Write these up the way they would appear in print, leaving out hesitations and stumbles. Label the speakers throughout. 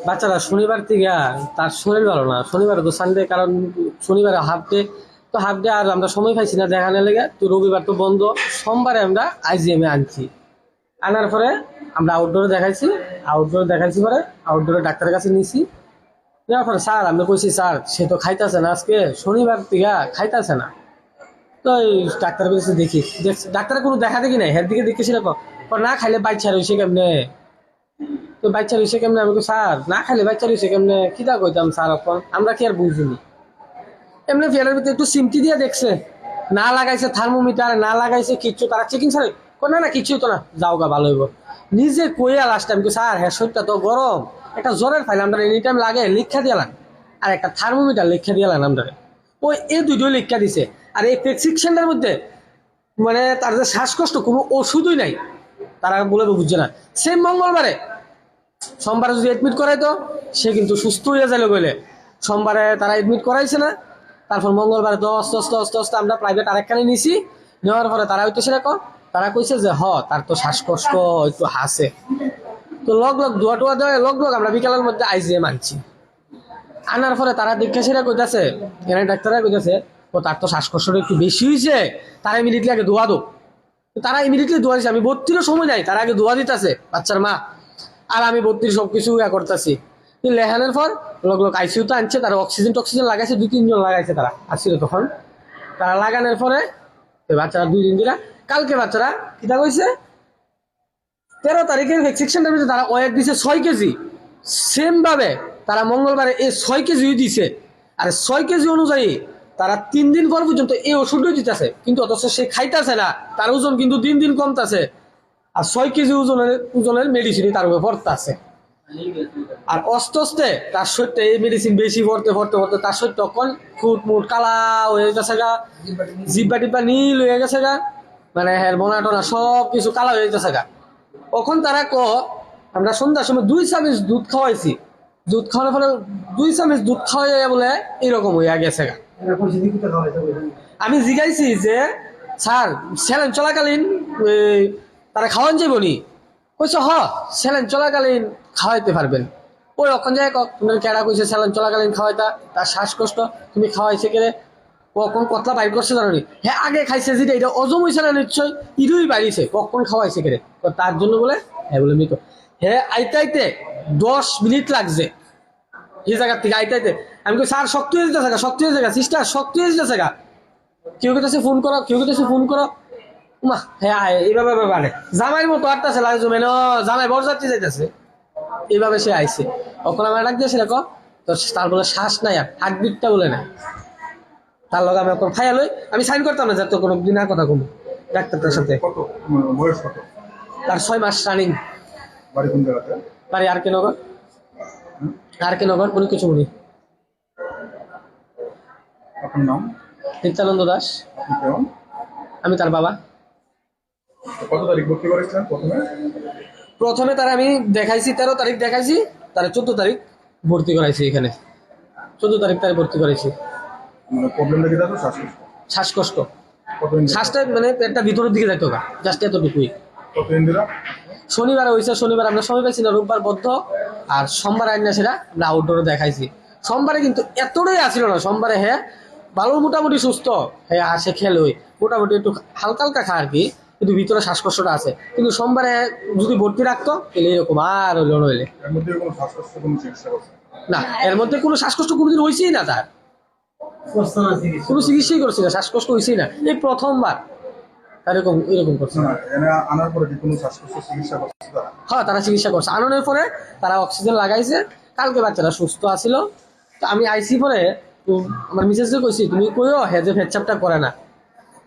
Speaker 1: বাচ্চারা শনিবার থেকে তার শরীর ভালো না, শনিবার তো সানডে, কারণ শনিবারে হাফ ডে, তো হাফ ডে আর আমরা সময় পাইছি না দেখানোর লেগে, তো রবিবার তো বন্ধ। সোমবারে আমরা আইজিএমে আনছি, আনার পরে আমরা আউটডোরে দেখাইছি পরে আউটডোরে ডাক্তারের কাছে নিছি। নেওয়ার পরে স্যার আমি কইছি, স্যার সে তো খাইতেছে না, আজকে শনিবার থেকে খাইতেছে না। তো এই ডাক্তারের কাছে দেখছি ডাক্তারের কোনো দেখা দেখি নাই, হের দিকে দেখেছি না খাইলে বাচ্চা রয়েছে কেমনে, তো বাচ্চা রয়েছে কেমনে, আমি স্যার না খাইলে বাচ্চা রয়েছে কেমনে কিটা কইতাম স্যার, এখন আমরা কি আর বুঝিনি। এমনি ফেলের ভিতরে একটু সিমটি দিয়ে দেখছে, না লাগাইছে থার্মোমিটার, না লাগাইছে কিচ্ছু, তারা চেকিং ছাড়ে না না কিচ্ছুই তো না, যাও গা ভালো হইব। নিজে কইয়া লাস্ট টাইম স্যার হ্যাঁ শরীরটা তো গরম, একটা জ্বরের ফাইল আমরা এনি টাইম লাগে লিখা দিলাম, আর একটা থার্মোমিটার লিখা দিলাম আমরা, ওই এই দুটোই লিখা দিছে। আর এই প্রেসক্রিপশনটার মধ্যে মানে তার যে শ্বাসকষ্ট কোনো ওষুধই নাই, তারা বলে বুঝছে না। সেম মঙ্গলবারে, সোমবারে যদি এডমিট করাইতো সে কিন্তু সুস্থ হয়ে যাইলে বলে, সোমবারে তারা এডমিট করাইছে না। তারপর মঙ্গলবারে তো অস্তে আস্তে আস্তে আস্তে আমরা প্রাইভেট আরেকখানে নিছি, নেওয়ার পরে তারা হইতেছে না, তারা কইছে যে তার তো শ্বাসকষ্ট একটু হাসে, তো লগ ধোয়া টোয়া দেওয়া লগ আমরা বিকালের মধ্যে আইজিএম আনছি। আনার পরে তারা দেখে সেটা কইতাছে, এখানে ডাক্তাররা কইতাছে তার তো শ্বাসকষ্টটা একটু বেশি হয়েছে, তারা ইমিডিয়েটলি আগে দোয়া দো। তারা ইমিডিয়েটলি দোয়া দিচ্ছে, আমি 32 সময় নাই, তারা আগে দোয়া দিতেছে বাচ্চার মা, আর আমি 32 সবকিছু করতেছি। লেহানের পর লোক আইসিউতে আনছে, তারা অক্সিজেন টক্সিজেন লাগাইছে, 2-3 জন লাগাইছে, তারা আসছিল তখন। তারা লাগানোর পরে বাচ্চারা 2 দিন দিলা, কালকে বাচ্চারা কিতা কইছে 13 তারিখের ভ্যাকসিনেশনটার ভিতরে তারা ওয়েট দিছে 6 কেজি, সেম ভাবে তারা মঙ্গলবারে এই 6 কেজিও দিছে। আর 6 কেজি অনুযায়ী তারা 3 দিন পর পর্যন্ত এই ওষুধই দিতেছে, কিন্তু অথচ সে খাইতেছে না, তার ওজন কিন্তু দিন দিন কমতেছে, আর 6 কেজি ওজনের মেডিসিনই তার উপরে পড়তেছে। আর আস্তে আস্তে তার শরীরটা এই মেডিসিন বেশি পড়তে পড়তে পড়তে তার শরীর তখন ফুট মুট কালা হয়ে গেছে গা, জিব্বা টিব্বা নীল হয়ে গেছে গা, মানে হ্যাঁ মোনা টোনা সব কিছু কালা হয়ে গেছে গা। তখন তারা আমরা সন্ধ্যার সময় 2 চামচ দুধ খাওয়াইছি, দুধ খাওয়ানোর ফলে 2 চামচ দুধ খাওয়াই বলে এরকম হইয়া গেছে গা। আমি জিজ্ঞাইছি যে স্যার স্যালাইন চলাকালীন তারা খাওয়ান যাইব নি, কইছে স্যালাইন চলাকালীন খাওয়াইতে পারবেন। ওই অখন যায় তোমার কেডা কইছে স্যালাইন চলাকালীন খাওয়াইতা, তার শ্বাসকষ্ট তুমি খাওয়াইছে কেড়ে, কখন কতলা বাইর করছে জানো নি, হ্যাঁ আগে খাইছে যেটা এটা অজম হয়েছে না নিশ্চয়, ইরুই বাড়িছে, কখন খাওয়াইছে কেড়ে, তার জন্য বলে হ্যাঁ বলে মৃত। হ্যাঁ আইতে আইতে 10 মিনিট লাগছে এই জায়গার থেকে আইতে আইতে। আমি কই স্যার শক্তি হয়ে যেতেছে গা, শক্তি হয়ে যাগা, সিস্টার শক্তি হয়ে যেতেছে গা, কেউ কেতেছে ফোন করো, কেউ কেতেছে ফোন করো। মা হ্যাঁ এইভাবে মানে জামাইয়ের মতো আটটাছে লাগে জমে জামাই বরযাত্রী যাইতেছে, এইভাবে সে আইছে। তখন আমার ডাক দিয়েছে দেখো তো, তার বলে শ্বাস নাই, আর হার্টবিটটা বলে নাই। তার লগে আমি এখন ফাইয়া লই, আমি সাইন করতাম না যাতে কোনো দিন আর কথা কমু ডাক্তারটার সাথে।
Speaker 2: বয়স কত?
Speaker 1: তার 6 মাস রানিং।
Speaker 2: বাড়ি কোন জায়গাতে?
Speaker 1: বাড়ি আর কে নগর, আর কে নগর উনি কিছু উনি।
Speaker 2: আপনার নাম?
Speaker 1: নিত্যানন্দ দাস।
Speaker 2: আপনি কেমন?
Speaker 1: আমি তার বাবা।
Speaker 2: কত তারিখ ভর্তি করেছিলেন প্রথমে?
Speaker 1: প্রথমে তার আমি দেখাইছি 13 তারিখ দেখাইছি, তারা 14 তারিখ ভর্তি করাইছি এখানে, 14 তারিখ তারা ভর্তি করাইছি।
Speaker 2: মানে প্রবলেমটা কি দাদা? শ্বাসকষ্ট?
Speaker 1: শ্বাসকষ্ট,
Speaker 2: কতদিন?
Speaker 1: শ্বাসটা মানে পেটটা ভিতরের দিকে যাইতো গা, জাস্ট এতটুকুই।
Speaker 2: কতদিন দিলা?
Speaker 1: শনিবার হয়েছে, শনিবার আমরা সময় পাইছি না, রোববার বদ্ধ, আর সোমবার আইনা সেটা আমরা আউটডোরে দেখাইছি। সোমবারে কিন্তু এতটাই আসছিল না, সোমবারে হ্যাঁ ভালো মোটামুটি সুস্থ, হ্যাঁ আসে খেলে ওই মোটামুটি একটু হালকা হালকা খা আর কি, কিন্তু ভিতরে শ্বাসকষ্টটা আছে। কিন্তু সোমবারে যদি ভর্তি রাখতো তাহলে এরকম আর হইল নইলে
Speaker 2: এর মধ্যে কোনো শ্বাসকষ্ট কোনো চিকিৎসা করছে
Speaker 1: না, এর মধ্যে কোনো শ্বাসকষ্ট কোনোদিন হয়েছেই না, তার কোনো চিকিৎসাই করছি না, শ্বাসকষ্ট হয়েছেই না, এই প্রথমবার এরকম এরকম করছে।
Speaker 2: না? এনে আনার পরে কি কোনো শ্বাসকষ্ট চিকিৎসা করছে তারা?
Speaker 1: হ্যাঁ তারা চিকিৎসা করছে, আনানোর পরে তারা অক্সিজেন লাগাইছে, কালকে বাচ্চারা সুস্থ আছিল। তো আমি আইসি পরে আমার মিসেসকে কইছি তুমি কইও হ্যাঁ যে ফেচ্চাপটা করে না,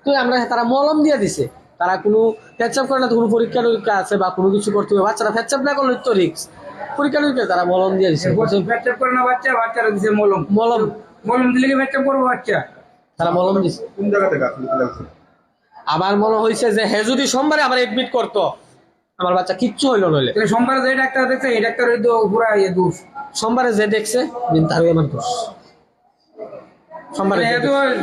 Speaker 1: তো আমরা তারা মলম দিয়ে দিছে, তারা কোনো ফেচ্চাপ করে না, তো কোনো পরীক্ষা টরীক্ষা আছে বা কোনো কিছু করতে হবে, বাচ্চারা ফেচ্চাপ না করলে তো রিক্স, পরীক্ষা টরীক্ষা তারা মলম দিয়ে দিছে।
Speaker 3: ফ্যাকচার করে না বাচ্চা, বাচ্চারা দিছে মলম,
Speaker 1: মলম
Speaker 3: মলম দিলে কি ফ্যাকচার করবো বাচ্চা?
Speaker 1: তারা মলম দিছে।
Speaker 2: কোন জায়গা থেকে আসলে লাগছে?
Speaker 1: আমার মনে হয়েছে যে হ্যাঁ যদি সোমবারে আবার এডমিট করতো আমার বাচ্চা কিচ্ছু হইলো নইলে।
Speaker 3: তাহলে সোমবারে যে ডাক্তার দেখছে এই ডাক্তারের তো পুরা দোষ।
Speaker 1: সোমবারে যে দেখছে তারই আমার দোষ। সোমবারে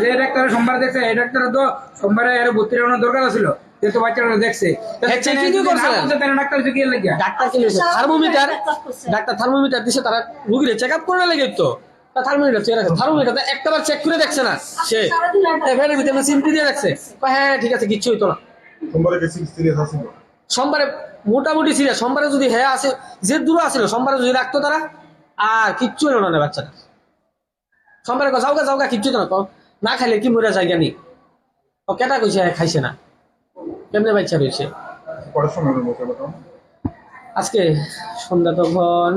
Speaker 3: যে ডাক্তার সোমবার দেখছে এই ডাক্তারের তো সোমবারে আরো ভর্তি হওয়ার দরকার ছিল, যে তো বাচ্চারা দেখছে
Speaker 1: হ্যাঁ, check video করছিলেন?
Speaker 3: ডাক্তার কি লাগে
Speaker 1: ডাক্তার কি লিখছে থার্মোমিটার, ডাক্তার থার্মোমিটার দিছে, তারা রুগীরে চেক আপ করে লেগে তো থার্মোমিটার চেক রাখছে, থার্মোমিটার একটাবার চেক করে দেখছে না সে ভ্যানের ভিতরে সিমটি দিয়ে রাখছে, কয় হ্যাঁ ঠিক আছে কিচ্ছু হইতো না।
Speaker 2: সোমবারে বেশি সিরিয়াস আছিল।
Speaker 1: সোমবারে মোটামুটি সিরিয়াস, সোমবারে যদি হ্যাঁ আসে যে দূর আসছিল সোমবারে যদি রাখতো তারা আর কিচ্ছু হলো না বাচ্চাটা। সোমবারে যাওগা যাওগা কিচ্ছু তো না, না খাইলে কি মরে যায় জ্ঞানী, ও কেটা কইছে খাইছে না, কেমনে বাচ্চা রয়েছে।
Speaker 2: পরের সময় হলো মোটা মোটা
Speaker 1: আজকে সন্ধ্যা তখন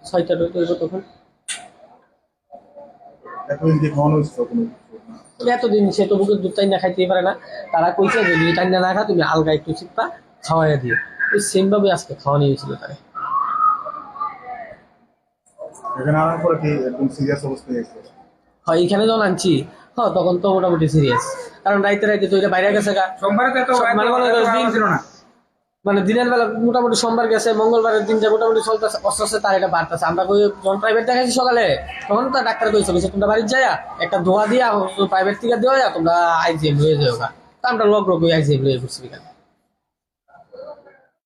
Speaker 1: 6টা তখন
Speaker 2: এতদিন দিয়ে খাওয়ানো হয়েছিল কোনো কিছু না।
Speaker 1: এতদিন সে তো বুকের দুধ টাইনা খাইতেই পারে না, তারা কইছে যে যদি টাইনা না খা তুমি আলগা একটু চিপা খাওয়াইয়া দিও, ওই সেম ভাবে আজকে খাওয়ানো হয়েছিল তারে।
Speaker 2: এখানে আনার পরে কি একদম সিরিয়াস অবস্থায় গেছে?
Speaker 1: হয় এখানে যখন আনছি তখন তো মোটামুটি সিরিয়াস, কারণ রাইতে রাইতে তো এটা বাইরে গেছে গা,
Speaker 3: সোমবারে তো এত
Speaker 1: মানে মনে হয় দিন
Speaker 3: ছিল না
Speaker 1: মানে দিনের বেলা মোটামুটি সোমবার গেছে, মঙ্গলবারের দিনটা মোটামুটি চলতেছে, আস্তে আস্তে তার এটা বাড়তেছে। আমরা যখন প্রাইভেট দেখাইছি সকালে তখন তো ডাক্তার কইছিল যে তোমরা বাড়ির যাইয়া একটা ধোয়া দিয়া প্রাইভেট থেকে দেওয়া তোমরা আইজিএম হয়ে যাও গা, তা আমরা লগ রোগ আইজিএম হয়ে ঘুরছি বিকালে।